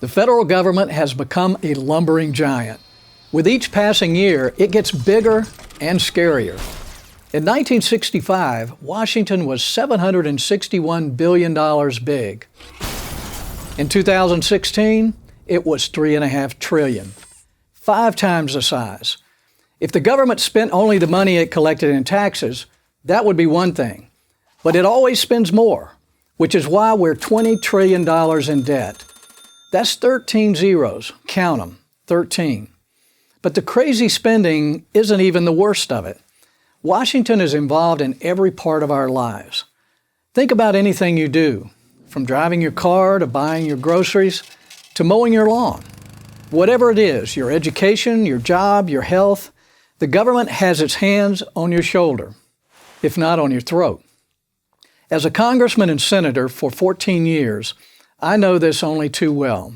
The federal government has become a lumbering giant. With each passing year, it gets bigger and scarier. In 1965, Washington was $761 billion big. In 2016, it was $3.5 trillion, 5 times the size. If the government spent only the money it collected in taxes, that would be one thing. But it always spends more, which is why we're $20 trillion in debt. That's 13 zeros. Count them, 13. But the crazy spending isn't even the worst of it. Washington is involved in every part of our lives. Think about anything you do, from driving your car to buying your groceries to mowing your lawn. Whatever it is, your education, your job, your health, the government has its hands on your shoulder, if not on your throat. As a congressman and senator for 14 years, I know this only too well.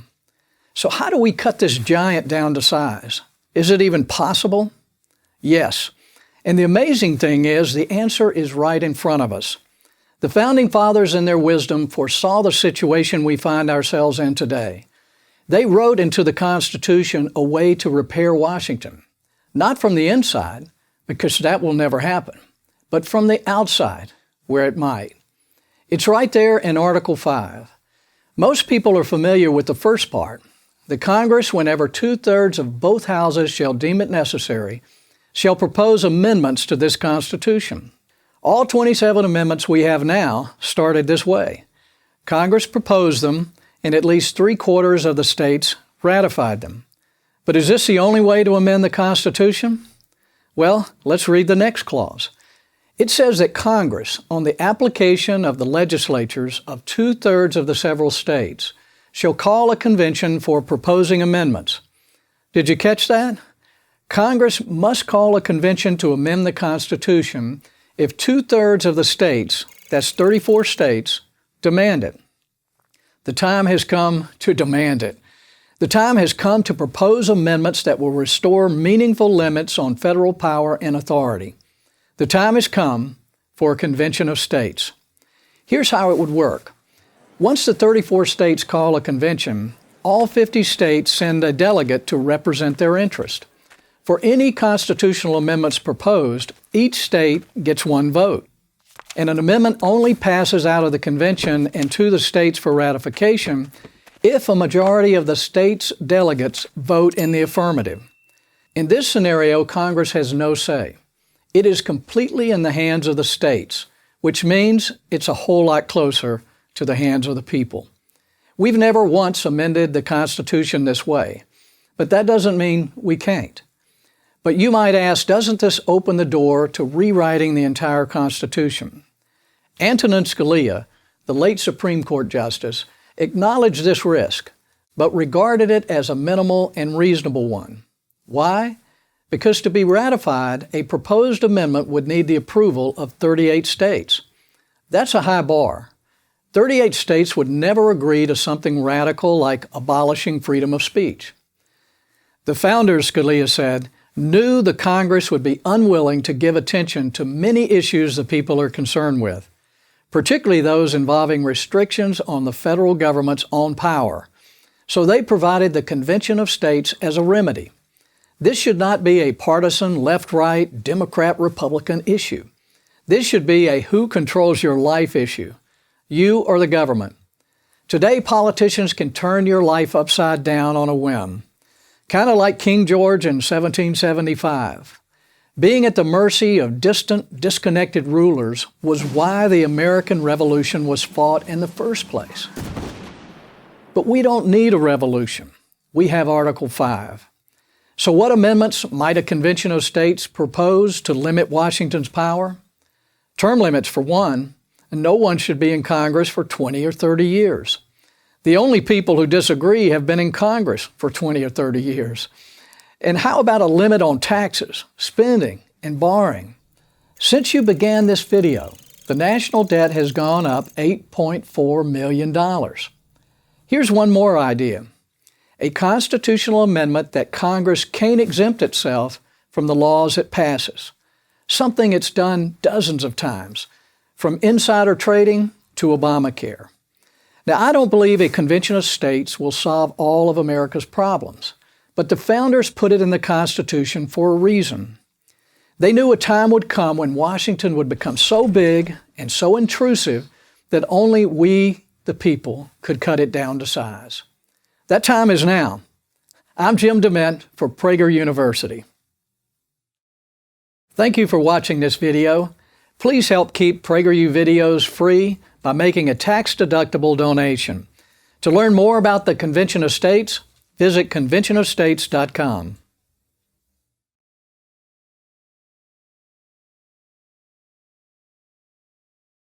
So how do we cut this giant down to size? Is it even possible? Yes. And the amazing thing is, the answer is right in front of us. The Founding Fathers, in their wisdom, foresaw the situation we find ourselves in today. They wrote into the Constitution a way to repair Washington, not from the inside, because that will never happen, but from the outside, where it might. It's right there in Article 5. Most people are familiar with the first part. The Congress, whenever 2/3 of both houses shall deem it necessary, shall propose amendments to this Constitution. All 27 amendments we have now started this way. Congress proposed them, and at least 3/4 of the states ratified them. But is this the only way to amend the Constitution? Well, let's read the next clause. It says that Congress, on the application of the legislatures of 2/3 of the several states, shall call a convention for proposing amendments. Did you catch that? Congress must call a convention to amend the Constitution if 2/3 of the states, that's 34 states, demand it. The time has come to demand it. The time has come to propose amendments that will restore meaningful limits on federal power and authority. The time has come for a convention of states. Here's how it would work. Once the 34 states call a convention, all 50 states send a delegate to represent their interest. For any constitutional amendments proposed, each state gets one vote. And an amendment only passes out of the convention and to the states for ratification if a majority of the state's delegates vote in the affirmative. In this scenario, Congress has no say. It is completely in the hands of the states, which means it's a whole lot closer to the hands of the people. We've never once amended the Constitution this way, but that doesn't mean we can't. But you might ask, doesn't this open the door to rewriting the entire Constitution? Antonin Scalia, the late Supreme Court Justice, acknowledged this risk, but regarded it as a minimal and reasonable one. Why? Because to be ratified, a proposed amendment would need the approval of 38 states. That's a high bar. 38 states would never agree to something radical like abolishing freedom of speech. The founders, Scalia said, knew the Congress would be unwilling to give attention to many issues the people are concerned with, particularly those involving restrictions on the federal government's own power. So they provided the Convention of States as a remedy. This should not be a partisan left-right, Democrat-Republican issue. This should be a who controls your life issue, you or the government. Today, politicians can turn your life upside down on a whim, kind of like King George in 1775. Being at the mercy of distant, disconnected rulers was why the American Revolution was fought in the first place. But we don't need a revolution. We have Article 5. So what amendments might a convention of states propose to limit Washington's power? Term limits, for one, and no one should be in Congress for 20 or 30 years. The only people who disagree have been in Congress for 20 or 30 years. And how about a limit on taxes, spending, and borrowing? Since you began this video, the national debt has gone up $8.4 million. Here's one more idea. A constitutional amendment that Congress can't exempt itself from the laws it passes. Something it's done dozens of times, from insider trading to Obamacare. Now, I don't believe a convention of states will solve all of America's problems, but the founders put it in the Constitution for a reason. They knew a time would come when Washington would become so big and so intrusive that only we, the people, could cut it down to size. That time is now. I'm Jim DeMint for Prager University. Thank you for watching this video. Please help keep PragerU videos free by making a tax-deductible donation. To learn more about the Convention of States, visit conventionofstates.com.